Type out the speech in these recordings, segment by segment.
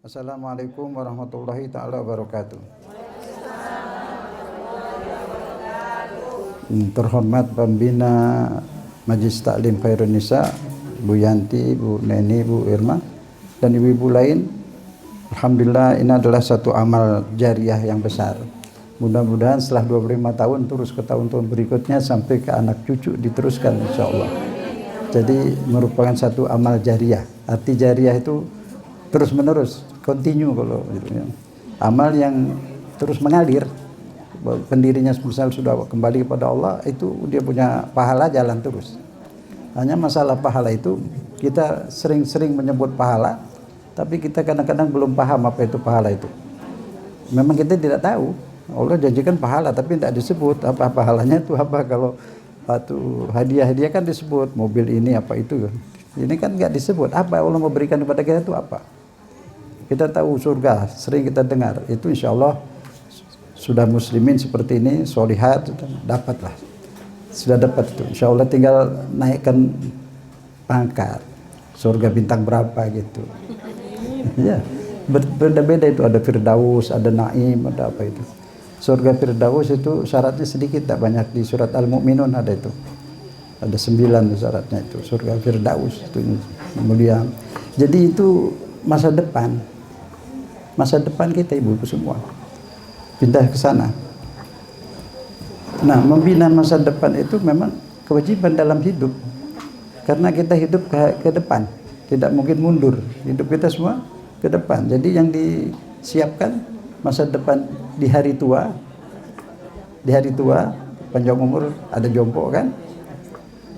Assalamualaikum warahmatullahi taala wabarakatuh. Terhormat pembina Majelis Taklim Khairun Nisa, Bu Yanti, Bu Neni, Bu Irma, dan ibu-ibu lain. Alhamdulillah, ini adalah satu amal jariah yang besar. Mudah-mudahan setelah 25 tahun terus ke tahun-tahun berikutnya sampai ke anak cucu diteruskan insya Allah. Jadi merupakan satu amal jariah. Arti jariah itu terus menerus, continue kalau gitu ya. Amal yang terus mengalir. Pendirinya misal sudah kembali kepada Allah, itu dia punya pahala jalan terus. Hanya masalah pahala itu, kita sering-sering menyebut pahala, tapi kita kadang-kadang belum paham apa itu pahala itu. Memang kita tidak tahu. Allah janjikan pahala, tapi tidak disebut apa pahalanya itu apa. Kalau satu hadiah-hadiah kan disebut mobil ini apa itu. Ini kan nggak disebut apa Allah mau berikan kepada kita itu apa. Kita tahu surga, sering kita dengar. Itu insya Allah sudah muslimin seperti ini, solihat, dapatlah. Sudah dapat itu. Insya Allah tinggal naikkan pangkat. Surga bintang berapa gitu. Ya, berbeda-beda itu. Ada Firdaus, ada Naim, ada apa itu. Surga Firdaus itu syaratnya sedikit, tak banyak. Di surat Al-Mu'minun ada itu. Ada 9 syaratnya itu. Surga Firdaus itu mulia. Jadi itu masa depan. Masa depan kita ibu-ibu semua pindah ke sana. Nah, membina masa depan itu memang kewajiban dalam hidup. Karena kita hidup ke depan, tidak mungkin mundur. Hidup kita semua ke depan. Jadi yang disiapkan masa depan di hari tua. Di hari tua, panjang umur, ada jompo kan?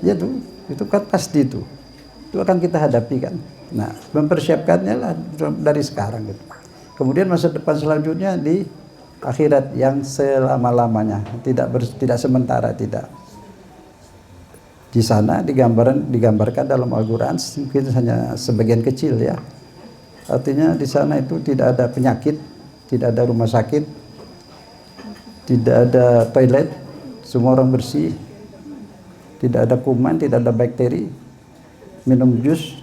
Ya tuh, itu kan pasti itu. Itu akan kita hadapi kan. Nah, mempersiapkannya lah dari sekarang gitu. Kemudian masa depan selanjutnya di akhirat yang selama-lamanya, tidak sementara, tidak. Di sana digambarkan dalam Al-Qur'an mungkin hanya sebagian kecil ya. Artinya di sana itu tidak ada penyakit, tidak ada rumah sakit, tidak ada toilet, semua orang bersih. Tidak ada kuman, tidak ada bakteri. Minum jus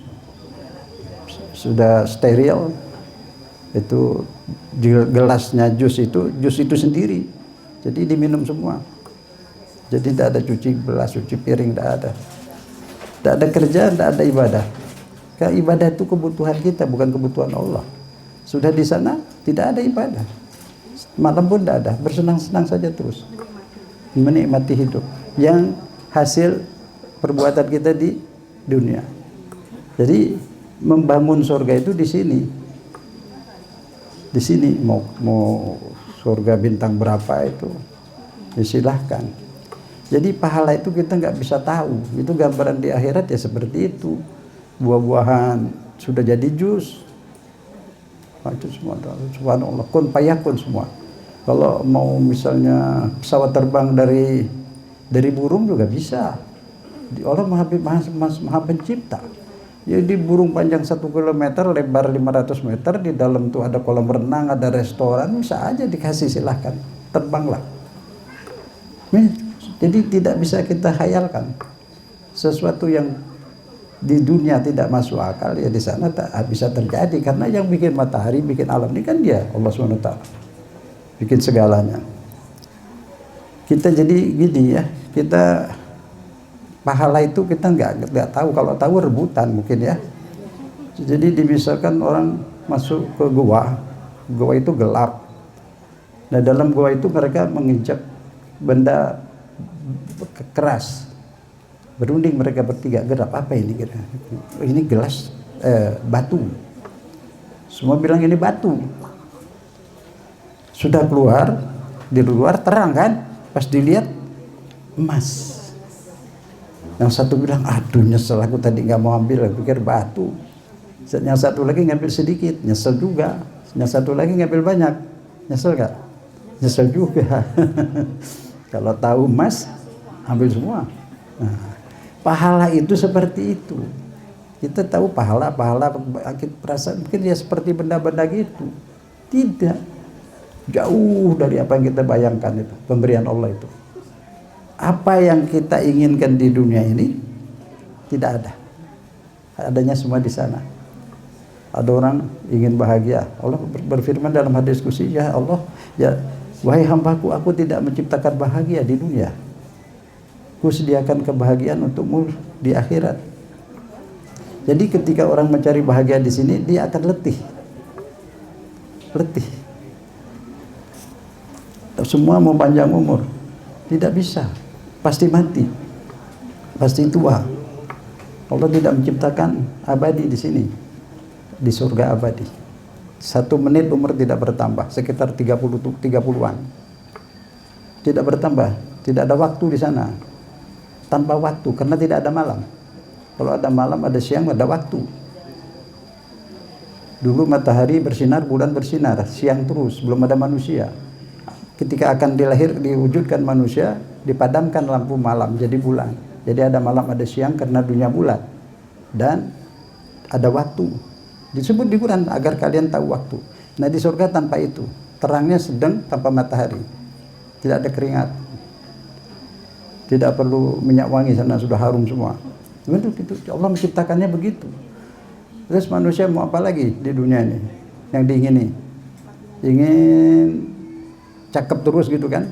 sudah steril. Itu gelasnya jus itu sendiri. Jadi diminum semua. Jadi tidak ada cuci gelas, cuci piring, tidak ada. Tidak ada kerja, tidak ada ibadah. Karena ibadah itu kebutuhan kita, bukan kebutuhan Allah. Sudah di sana tidak ada ibadah. Malam pun tidak ada, bersenang-senang saja terus. Menikmati hidup. Yang hasil perbuatan kita di dunia. Jadi membangun surga itu di sini. Di sini mau surga bintang berapa itu silahkan. Jadi pahala itu kita nggak bisa tahu. Itu gambaran di akhirat ya seperti itu. Buah-buahan sudah jadi jus. Itu semua subhanallah kun payakun semua. Kalau mau misalnya pesawat terbang dari burung juga bisa. Allah maha pencipta. Jadi burung panjang 1 kilometer, lebar 500 meter, di dalam tuh ada kolam renang, ada restoran, bisa aja dikasih silahkan, terbanglah. Jadi tidak bisa kita khayalkan sesuatu yang di dunia tidak masuk akal, ya di sana tak bisa terjadi, karena yang bikin matahari, bikin alam ini kan dia, Allah SWT, bikin segalanya. Kita jadi gini ya, kita pahala itu kita nggak tahu. Kalau tahu rebutan mungkin ya. Jadi misalkan orang masuk ke gua itu gelap. Nah dalam gua itu mereka menginjak benda keras, berunding mereka bertiga. Gerap apa ini kira? Ini gelas batu. Semua bilang ini batu. Sudah keluar, di luar terang kan? Pas dilihat emas. Yang satu bilang, aduh nyesel aku tadi nggak mau ambil, aku pikir batu. Yang satu lagi ngambil sedikit, nyesel juga. Yang satu lagi ngambil banyak, nyesel nggak? Nyesel juga. Kalau tahu emas, ambil semua. Nah, pahala itu seperti itu. Kita tahu pahala perasaan mungkin ya seperti benda-benda gitu. Tidak. Jauh dari apa yang kita bayangkan itu, pemberian Allah itu. Apa yang kita inginkan di dunia ini tidak ada. Adanya semua di sana. Ada orang ingin bahagia. Allah berfirman dalam hadis qudsi, ya Allah, ya wahai hambaku, aku tidak menciptakan bahagia di dunia. Ku sediakan kebahagiaan untukmu di akhirat. Jadi ketika orang mencari bahagia di sini, dia akan letih. Letih. Semua mau panjang umur, tidak bisa. Pasti mati. Pasti tua. Allah tidak menciptakan abadi di sini. Di surga abadi. 1 menit umur tidak bertambah, sekitar 30-an. Tidak bertambah, tidak ada waktu di sana. Tanpa waktu, karena tidak ada malam. Kalau ada malam, ada siang, ada waktu. Dulu matahari bersinar, bulan bersinar, siang terus, belum ada manusia. Ketika akan diwujudkan manusia, dipadamkan lampu malam jadi bulan. Jadi ada malam, ada siang karena dunia bulat. Dan ada waktu. Disebut di Quran agar kalian tahu waktu. Nah di surga tanpa itu, terangnya sedang tanpa matahari. Tidak ada keringat. Tidak perlu minyak wangi, sana sudah harum semua. Betul gitu. Allah menciptakannya begitu. Terus manusia mau apa lagi di dunia ini yang diingini? Ingin cakep terus gitu kan?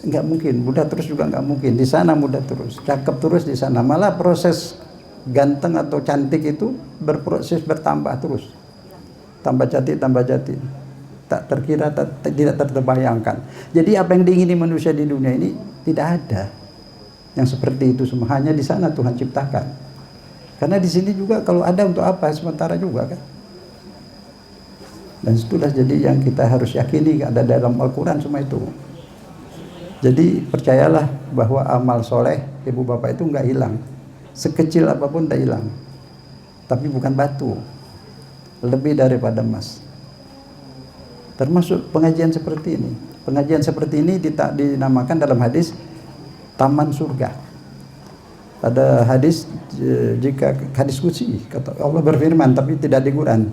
Enggak mungkin. Mudah terus juga enggak mungkin. Di sana mudah terus, cakep terus di sana. Malah proses ganteng atau cantik itu berproses bertambah terus. Tambah cantik. Tak terkira, tidak terbayangkan. Jadi apa yang diingini manusia di dunia ini tidak ada yang seperti itu semua. Hanya di sana Tuhan ciptakan. Karena di sini juga kalau ada untuk apa, sementara juga kan. Dan itulah jadi yang kita harus yakini ada dalam Al-Quran semua itu. Jadi percayalah bahwa amal soleh ibu bapak itu nggak hilang. Sekecil apapun tidak hilang. Tapi bukan batu. Lebih daripada emas. Termasuk pengajian seperti ini. Pengajian seperti ini dinamakan dalam hadis taman surga. Ada hadis, jika hadis qudsi, kata Allah berfirman, tapi tidak di Quran.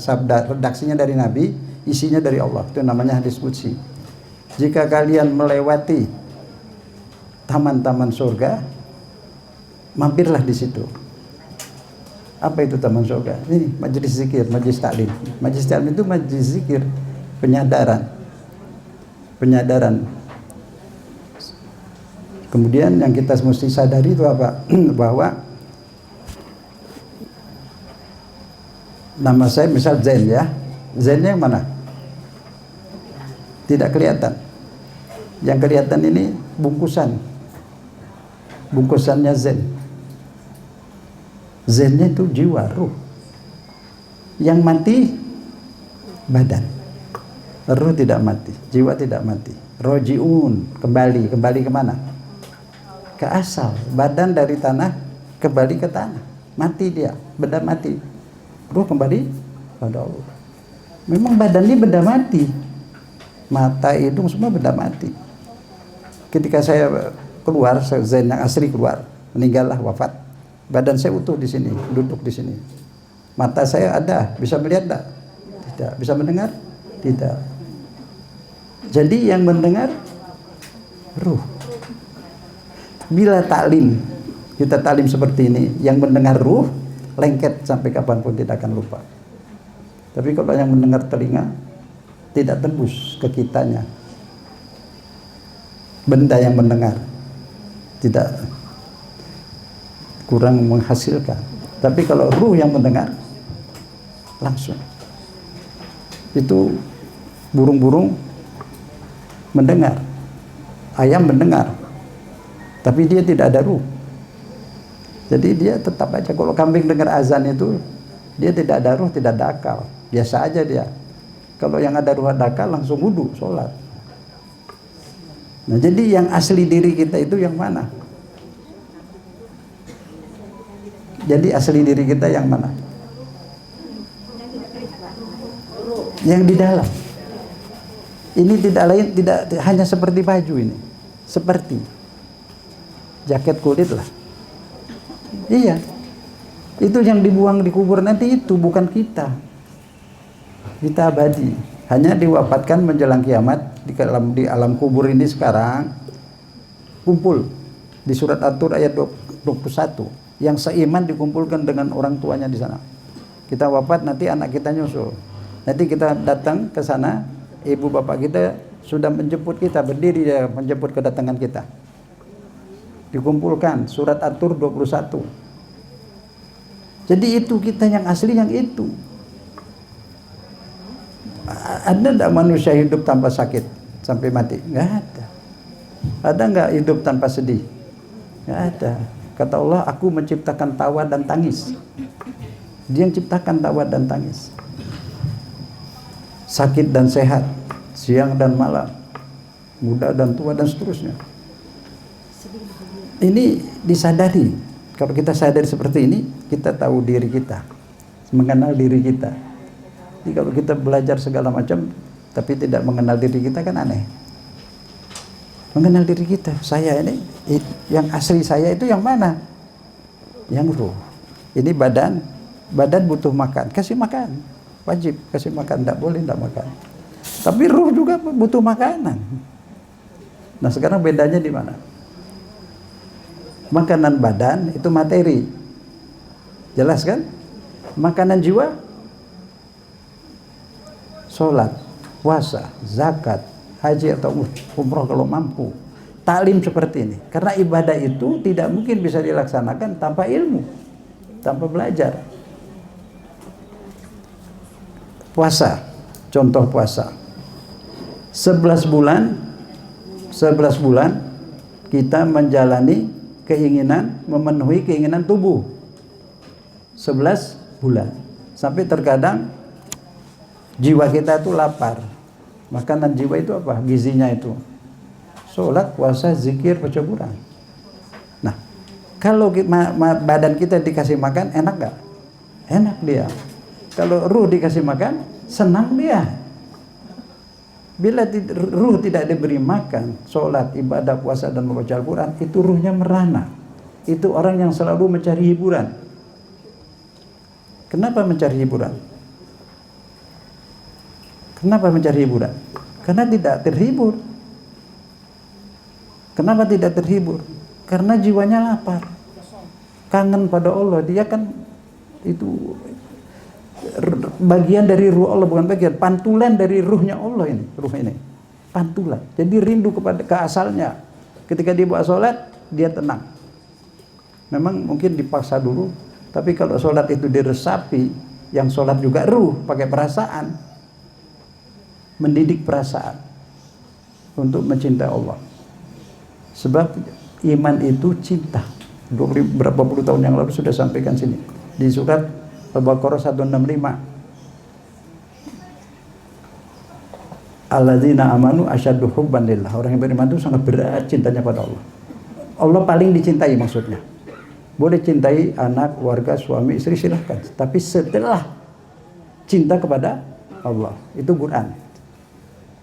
Sabda redaksinya dari Nabi, isinya dari Allah. Itu namanya hadis qudsi. Jika kalian melewati taman-taman surga, mampirlah di situ. Apa itu taman surga? Ini majelis zikir, majelis taklim. Majelis taklim itu majelis zikir, penyadaran. Kemudian yang kita mesti sadari itu apa? Bahwa nama saya misal Zen ya. Zennya yang mana? Tidak kelihatan. Yang kelihatan ini bungkusan. Bungkusannya Zen. Zennya itu jiwa, ruh. Yang mati badan. Ruh tidak mati, jiwa tidak mati. Rojiun, kembali kemana? Ke asal. Badan dari tanah kembali ke tanah. Mati dia, benda mati. Ruh kembali pada Allah. Memang badan ini benda mati. Mata, hidung semua benda mati. Ketika saya keluar, Zen yang asli keluar, meninggallah, wafat. Badan saya utuh di sini, duduk di sini. Mata saya ada, bisa melihat tak? Tidak. Bisa mendengar? Tidak. Jadi yang mendengar ruh. Bila taklim, kita taklim seperti ini, yang mendengar ruh lengket sampai kapanpun tidak akan lupa. Tapi kalau yang mendengar telinga tidak tembus ke kitanya. Benda yang mendengar tidak kurang menghasilkan. Tapi kalau ruh yang mendengar langsung. Itu burung-burung mendengar, ayam mendengar, tapi dia tidak ada ruh. Jadi dia tetap aja. Kalau kambing dengar azan itu, dia tidak ada ruh, tidak ada akal, biasa aja dia. Kalau yang ada ruh, ada akal, langsung wudu, sholat. Nah jadi yang asli diri kita itu yang mana? Jadi asli diri kita yang mana? Yang di dalam. Ini tidak lain, tidak hanya seperti baju ini. Seperti jaket kulit lah. Iya. Itu yang dibuang di kubur nanti itu bukan kita. Kita abadi. Hanya diwafatkan menjelang kiamat di alam kubur ini sekarang kumpul di surat At-Tur ayat 21. Yang seiman dikumpulkan dengan orang tuanya di sana. Kita wafat nanti anak kita nyusul. Nanti kita datang ke sana, ibu bapak kita sudah menjemput kita, berdiri dia menjemput kedatangan kita. Dikumpulkan surat At-Tur 21. Jadi itu kita yang asli yang itu. Ada enggak manusia hidup tanpa sakit sampai mati? Enggak ada. Ada enggak hidup tanpa sedih? Enggak ada. Kata Allah, aku menciptakan tawa dan tangis. Dia yang ciptakan tawa dan tangis. Sakit dan sehat, siang dan malam, muda dan tua dan seterusnya. Ini disadari. Kalau kita sadar seperti ini, kita tahu diri kita, mengenal diri kita. Jadi kalau kita belajar segala macam, tapi tidak mengenal diri kita kan aneh. Mengenal diri kita, saya ini, yang asli saya itu yang mana? Yang ruh. Ini badan butuh makan, kasih makan, wajib kasih makan, tidak boleh tidak makan. Tapi ruh juga butuh makanan. Nah sekarang bedanya di mana? Makanan badan itu materi, jelas kan? Makanan jiwa, sholat, puasa, zakat, haji atau umroh kalau mampu. Taklim seperti ini, karena ibadah itu tidak mungkin bisa dilaksanakan tanpa ilmu, tanpa belajar. Puasa, contoh puasa 11 bulan kita menjalani keinginan, memenuhi keinginan tubuh 11 bulan, sampai terkadang jiwa kita itu lapar. Makanan jiwa itu apa? Gizinya itu sholat, puasa, zikir, baca Quran. Nah kalau badan kita dikasih makan, enak gak? Enak dia. Kalau ruh dikasih makan, senang dia. Bila ruh tidak diberi makan, sholat, ibadah, puasa, dan membaca Al-Quran, itu ruhnya merana. Itu orang yang selalu mencari hiburan. Kenapa mencari hiburan? Kenapa mencari hiburan? Karena tidak terhibur. Kenapa tidak terhibur? Karena jiwanya lapar, kangen pada Allah. Dia kan itu bagian dari ruh Allah, bukan bagian, pantulan dari ruhnya Allah ini, ruh ini pantulan. Jadi rindu kepada ke asalnya. Ketika dia buat sholat, dia tenang. Memang mungkin dipaksa dulu, tapi kalau sholat itu diresapi, yang sholat juga ruh, pakai perasaan, mendidik perasaan untuk mencintai Allah. Sebab iman itu cinta. Berapa puluh tahun yang lalu sudah sampaikan sini di surat Al-Baqarah 165. Alladzina amanu asyaddu hubban lillah. Orang yang beriman itu sangat berat cintanya pada Allah. Allah paling dicintai maksudnya. Boleh cintai anak, warga, suami, istri silahkan. Tapi setelah cinta kepada Allah, itu Quran.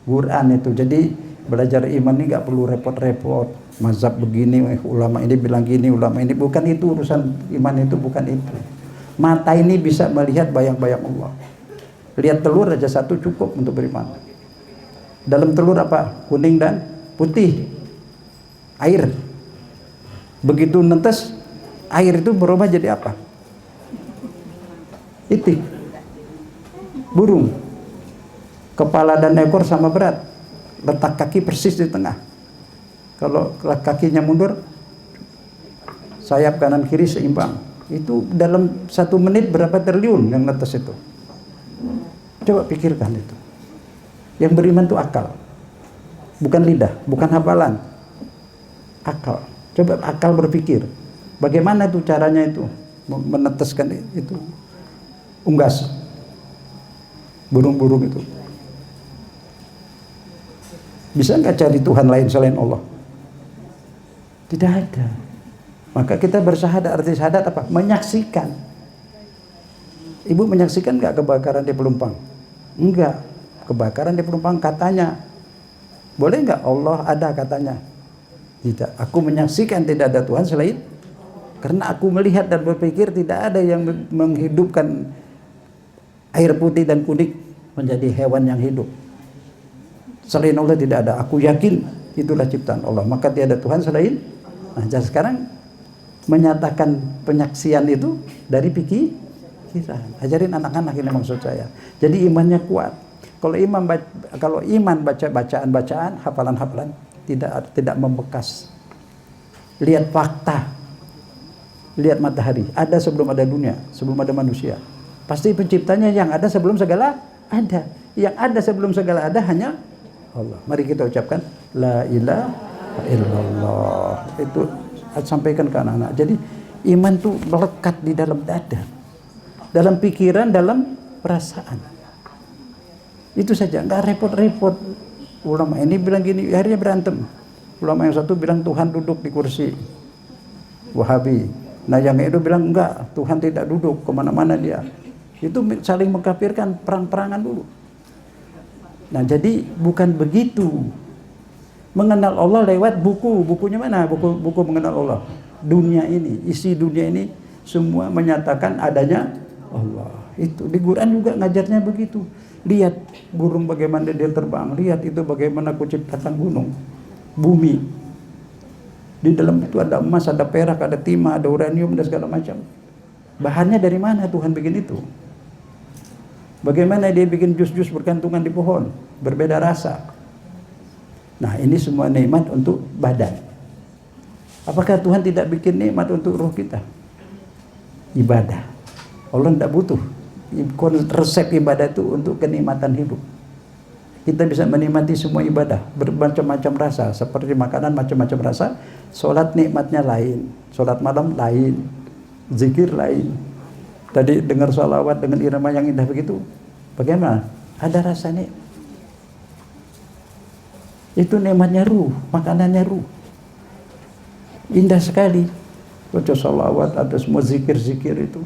Quran itu. Jadi belajar iman ini nggak perlu repot-repot. Mazhab begini, ulama ini bilang gini, ulama ini. Bukan itu urusan iman, itu bukan itu. Mata ini bisa melihat bayang-bayang Allah. Lihat telur aja satu cukup untuk beriman. Dalam telur apa? Kuning dan putih. Air. Begitu netes, air itu berubah jadi apa? Itik. Burung. Kepala dan ekor sama berat. Letak kaki persis di tengah. Kalau kakinya mundur, sayap kanan kiri seimbang. Itu dalam 1 menit berapa triliun yang netes itu. Coba pikirkan itu. Yang beriman itu akal, bukan lidah, bukan hafalan. Akal. Coba akal berpikir. Bagaimana itu caranya itu meneteskan itu unggas burung-burung itu. Bisa nggak cari Tuhan lain selain Allah? Tidak ada. Maka kita bersyahadat, arti syahadat apa? Menyaksikan. Ibu menyaksikan nggak kebakaran di Pelumpang? Enggak. Kebakaran di Pelumpang katanya. Boleh nggak? Allah ada katanya. Tidak. Aku menyaksikan tidak ada Tuhan selain. Karena aku melihat dan berpikir tidak ada yang menghidupkan air putih dan kuning menjadi hewan yang hidup. Selain Allah tidak ada. Aku yakin itulah ciptaan Allah. Maka tiada Tuhan selain. Nah, jadi sekarang menyatakan penyaksian itu dari pikiran. Ajarin anak-anak, ini maksud saya. Jadi imannya kuat. Kalau iman baca bacaan-bacaan, hafalan-hafalan tidak membekas. Lihat fakta. Lihat matahari. Ada sebelum ada dunia, sebelum ada manusia. Pasti penciptanya yang ada sebelum segala ada. Yang ada sebelum segala ada hanya Allah. Mari kita ucapkan la ilaha illallah. Itu sampaikan ke anak-anak. Jadi iman tuh melekat di dalam dada, dalam pikiran, dalam perasaan. Itu saja, nggak repot-repot. Ulama ini bilang gini, akhirnya berantem. Ulama yang satu bilang Tuhan duduk di kursi, Wahabi. Nah yang itu bilang enggak, Tuhan tidak duduk, kemana-mana dia. Itu saling mengkafirkan, perang-perangan dulu. Nah jadi bukan begitu. Mengenal Allah lewat bukunya mana? Buku mengenal Allah. Dunia ini, isi dunia ini semua menyatakan adanya Allah. Itu di Quran juga ngajarnya begitu. Lihat burung bagaimana dia terbang, lihat itu bagaimana aku ciptakan gunung, bumi. Di dalam itu ada emas, ada perak, ada timah, ada uranium dan segala macam. Bahannya dari mana Tuhan bikin itu? Bagaimana dia bikin jus-jus bergantungan di pohon, berbeda rasa. Nah ini semua nikmat untuk badan. Apakah Tuhan tidak bikin nikmat untuk roh kita? Ibadah. Allah tidak butuh. Resep ibadah itu untuk kenikmatan hidup. Kita bisa menikmati semua ibadah bermacam-macam rasa, seperti makanan macam-macam rasa. Sholat nikmatnya lain, sholat malam lain, zikir lain. Tadi dengar sholawat dengan irama yang indah begitu, bagaimana? Ada rasanya. Itu nikmatnya ruh, makanannya ruh. Indah sekali. Baca sholawat, ada semua zikir-zikir itu.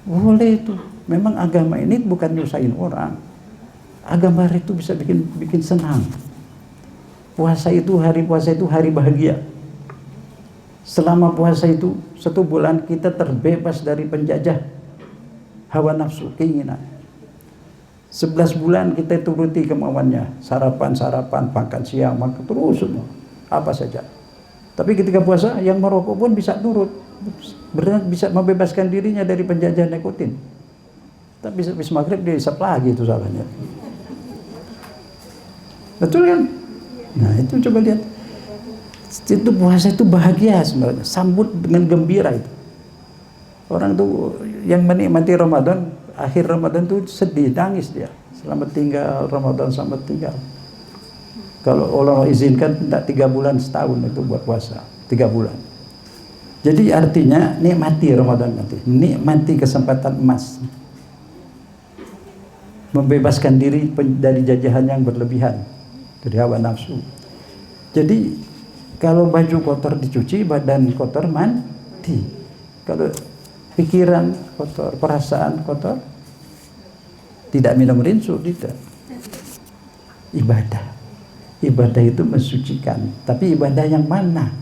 Boleh itu. Memang agama ini bukan nyusahin orang. Agama itu bisa bikin senang. Hari puasa itu hari bahagia. Selama puasa itu 1 bulan kita terbebas dari penjajah hawa nafsu, keinginan. 11 bulan kita turuti kemauannya, sarapan, makan siang, makan terus semua, apa saja. Tapi ketika puasa, yang merokok pun bisa nurut, bisa membebaskan dirinya dari penjajah nikotin. Tapi habis maghrib dia isap lagi itu salahnya. Betul kan? Nah itu coba lihat. Itu puasa itu bahagia sebenarnya, sambut dengan gembira itu. Orang tuh yang menikmati Ramadan, akhir Ramadan tuh sedih, nangis dia. Selamat tinggal Ramadan, selamat tinggal. Kalau Allah izinkan tidak 3 bulan, setahun itu buat puasa, 3 bulan. Jadi artinya nikmati Ramadan nanti, nikmati kesempatan emas, membebaskan diri dari jajahan yang berlebihan, dari hawa nafsu. Jadi kalau baju kotor dicuci, badan kotor mandi. Kalau pikiran kotor, perasaan kotor, tidak minum rinso, tidak. Ibadah itu mensucikan. Tapi ibadah yang mana?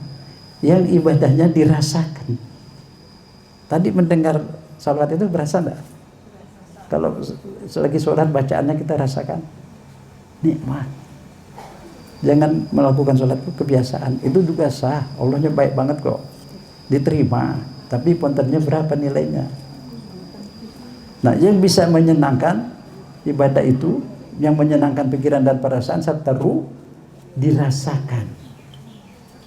Yang ibadahnya dirasakan. Tadi mendengar salat itu berasa enggak? Kalau selagi sholat bacaannya kita rasakan nikmat. Jangan melakukan sholat itu kebiasaan. Itu juga sah. Allahnya baik banget kok. Diterima. Tapi pontennya berapa nilainya? Nah, yang bisa menyenangkan ibadah itu, yang menyenangkan pikiran dan perasaan serta ruh, dirasakan.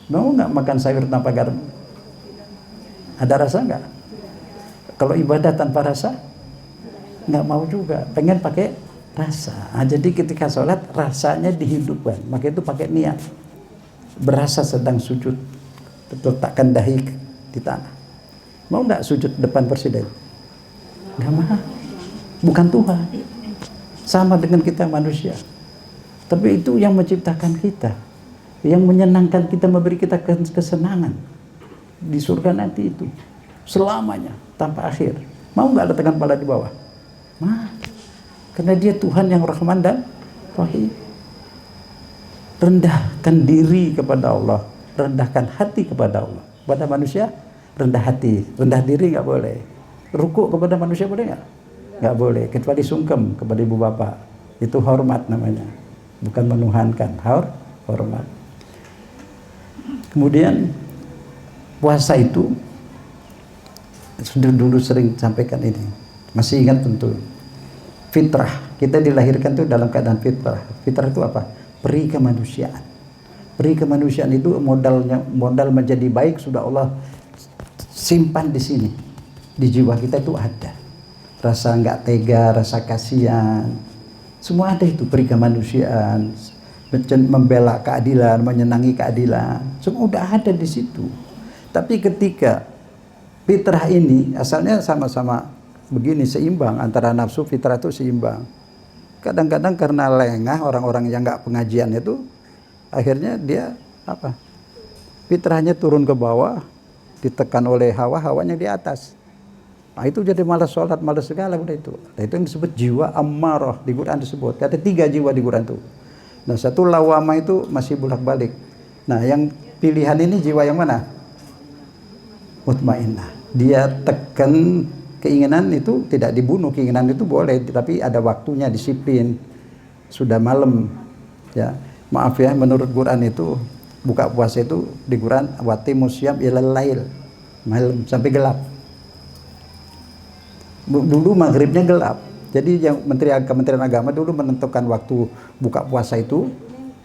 Mau nggak makan sayur tanpa garam? Ada rasa nggak? Kalau ibadah tanpa rasa, nggak mau juga. Pengen pakai rasa. Nah, jadi ketika sholat rasanya dihidupkan. Maka itu pakai niat. Berasa sedang sujud, letakkan dahi di tanah. Mau nggak sujud depan presiden? Nggak mau. Bukan Tuhan. Sama dengan kita manusia. Tapi itu yang menciptakan kita, yang menyenangkan kita, memberi kita kesenangan di surga nanti itu selamanya tanpa akhir. Mau nggak letakkan kepala di bawah? Mau. Karena dia Tuhan yang Rahman dan Rahim. Rendahkan diri kepada Allah, rendahkan hati kepada Allah. Pada manusia rendah hati, rendah diri nggak boleh. Rukuk kepada manusia boleh nggak? Nggak boleh, kecuali sungkem kepada ibu bapak. Itu hormat namanya, bukan menuhankan, hormat. Kemudian puasa itu sudah dulu sering sampaikan ini. Masih ingat tentu. Fitrah, kita dilahirkan tuh dalam keadaan fitrah. Fitrah itu apa? Peri kemanusiaan. Peri kemanusiaan itu modal menjadi baik sudah Allah simpan di sini. Di jiwa kita itu ada. Rasa nggak tega, rasa kasihan. Semua ada itu, peri kemanusiaan, membela keadilan, menyenangi keadilan. Semua udah ada di situ. Tapi ketika fitrah ini asalnya sama-sama begini, seimbang antara nafsu fitrah itu seimbang. Kadang-kadang karena lengah orang-orang yang nggak pengajian itu, akhirnya dia apa? Fitrahnya turun ke bawah, ditekan oleh hawanya di atas. Nah itu jadi malas sholat, malas segala udah itu. Nah, itu yang disebut jiwa ammarah di Quran disebut. Ada 3 jiwa di Quran itu. Nah satu lawama itu masih bolak-balik. Nah yang pilihan ini jiwa yang mana? Mutmainnah. Dia tekan keinginan itu tidak dibunuh, keinginan itu boleh, tapi ada waktunya, disiplin. Sudah malam, ya maaf ya, menurut Quran itu buka puasa itu di Quran watimus syiyam ilal lail, malam sampai gelap. Dulu maghribnya gelap, jadi yang Kementerian Agama dulu menentukan waktu buka puasa itu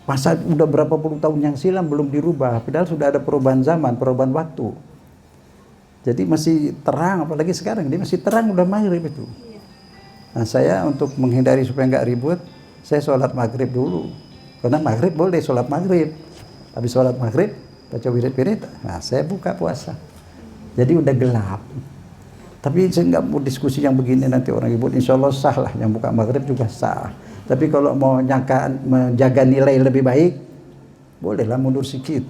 masa udah berapa puluh tahun yang silam belum dirubah, padahal sudah ada perubahan zaman, perubahan waktu. Jadi masih terang, apalagi sekarang dia masih terang udah maghrib itu. Nah saya untuk menghindari supaya nggak ribut, saya sholat maghrib dulu. Karena maghrib boleh sholat maghrib. Habis sholat maghrib, baca wirid-wirid, nah saya buka puasa. Jadi udah gelap. Tapi saya nggak mau diskusi yang begini nanti orang ribut. Insya Allah sah lah, yang buka maghrib juga sah. Tapi kalau mau menjaga nilai lebih baik, bolehlah mundur sedikit.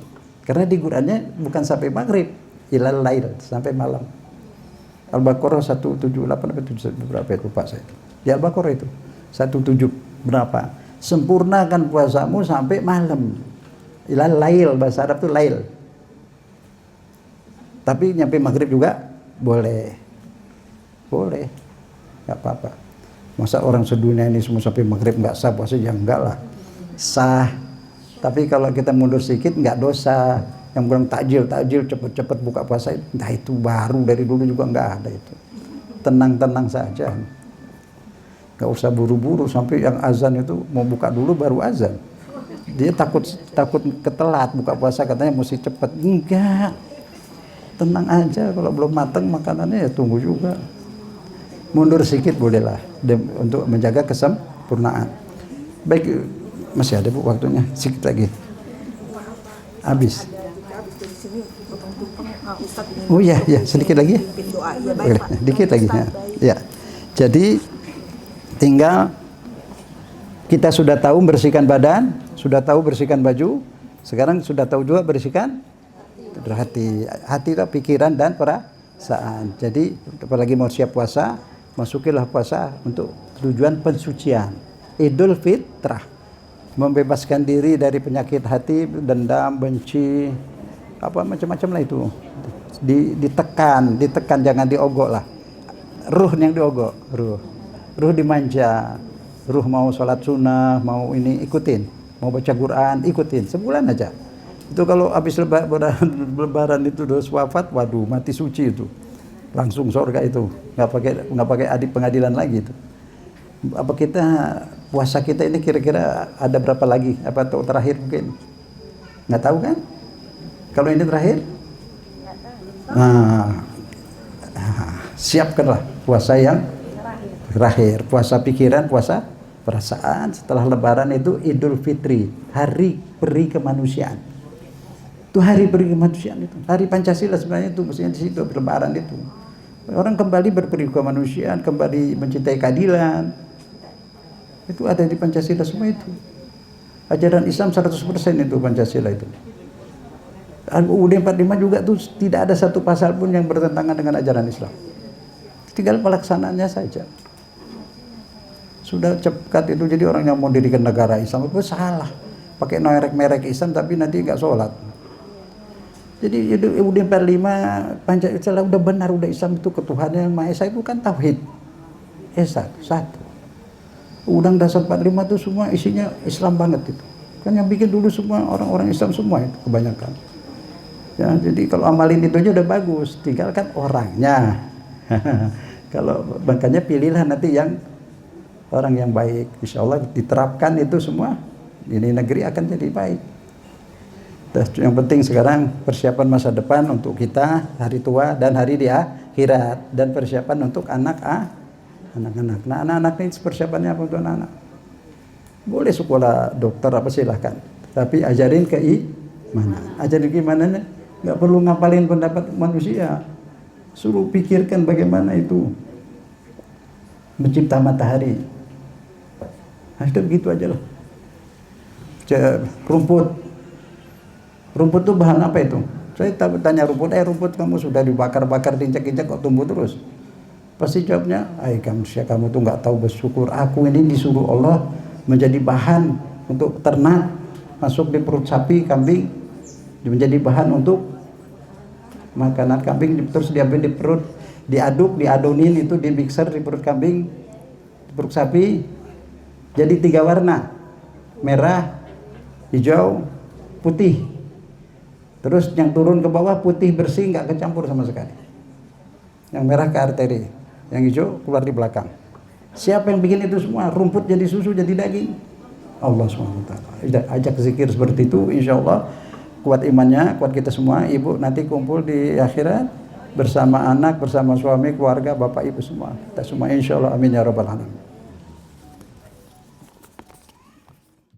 Karena di Qurannya bukan sampai maghrib, ilal lail, sampai malam. Al-Baqarah 178 atau 77 berapa itu Pak saya. Di Al-Baqarah itu 17 berapa? Sempurnakan puasamu sampai malam. Ilal lail, bahasa Arab itu lail. Tapi nyampe maghrib juga boleh. Boleh. Enggak apa-apa. Masa orang sedunia ini semua sampai maghrib enggak sah puasa? Ya enggak lah. Sah. Tapi kalau kita mundur sedikit enggak dosa. Yang kurang takjil cepet-cepet buka puasa, nah itu baru, dari dulu juga nggak ada itu. Tenang-tenang saja, nggak usah buru-buru sampai yang azan itu mau buka dulu baru azan. Dia takut ketelat buka puasa, katanya mesti cepet. Enggak, tenang aja, kalau belum matang makanannya ya tunggu juga. Mundur sedikit bolehlah untuk menjaga kesempurnaan. Baik, masih ada Bu waktunya, sedikit lagi. Habis. Oh ya, sedikit lagi. Dikit lagi ya. Jadi tinggal kita sudah tahu bersihkan badan, sudah tahu bersihkan baju, sekarang sudah tahu juga bersihkan hati. Hati itu pikiran dan perasaan. Jadi apalagi mau siap puasa, masukilah puasa untuk tujuan pensucian. Idul Fitrah, membebaskan diri dari penyakit hati, dendam, benci, apa macam-macam lah itu. Ditekan jangan diogok lah. Ruh yang diogok, ruh dimanja. Ruh mau sholat sunnah, mau ini ikutin, mau baca Quran ikutin, sebulan aja. Itu kalau habis lebaran itu terus wafat, waduh mati suci itu, langsung surga itu, nggak pakai adik pengadilan lagi itu. Apa kita puasa kita ini kira-kira ada berapa lagi? Apa atau terakhir mungkin? Nggak tahu kan? Kalau ini terakhir, siapkanlah puasa yang terakhir, puasa pikiran, puasa perasaan. Setelah Lebaran itu Idul Fitri, hari peri kemanusiaan. Itu hari peri kemanusiaan itu, hari Pancasila sebenarnya itu, mestinya di situ Lebaran itu. Orang kembali berperi kemanusiaan, kembali mencintai keadilan. Itu ada di Pancasila semua itu. Ajaran Islam 100% itu Pancasila itu. UUD 45 juga tuh tidak ada satu pasal pun yang bertentangan dengan ajaran Islam. Tinggal pelaksanaannya saja. Sudah cepat itu, jadi orang yang mau dirikan negara Islam itu salah. Pakai merek Islam tapi nanti nggak sholat. Jadi UUD 45 Pancasila udah benar, udah Islam itu ketuhanan yang Maha Esa itu kan tauhid. Satu. Undang Dasar 45 itu semua isinya Islam banget itu. Kan yang bikin dulu semua orang-orang Islam semua itu kebanyakan. Ya, jadi kalau amalin itu aja udah bagus, tinggalkan orangnya. Kalau makanya pilihlah nanti yang orang yang baik, insya Allah diterapkan itu semua, ini negeri akan jadi baik. Yang penting sekarang persiapan masa depan untuk kita, hari tua dan hari di akhirat, dan persiapan untuk anak-anak. Nah, anak-anak ini persiapannya apa untuk anak-anak? Boleh sekolah dokter apa silahkan, tapi ajarin keimanan. Ajarin gimana? Nggak perlu ngapalin pendapat manusia, suruh pikirkan bagaimana itu mencipta matahari. Nah, itu begitu aja lah. Rumput itu bahan apa itu? Saya tanya rumput kamu sudah dibakar-bakar, diinjak-injak kok tumbuh terus? Pasti jawabnya, kamu tuh nggak tahu bersyukur. Aku ini disuruh Allah menjadi bahan untuk ternak, masuk di perut sapi, kambing, menjadi bahan untuk makanan kambing, terus diambil di perut, diadonin itu di mixer di perut kambing, di perut sapi, jadi 3 warna, merah, hijau, putih. Terus yang turun ke bawah putih bersih, nggak kecampur sama sekali. Yang merah ke arteri, yang hijau keluar di belakang. Siapa yang bikin itu semua? Rumput jadi susu, jadi daging. Allah SWT. Ajak zikir seperti itu, insya Allah kuat imannya, kuat kita semua. Ibu nanti kumpul di akhirat bersama anak, bersama suami, keluarga, bapak ibu semua. Kita semua insya Allah, amin ya rabbal alamin.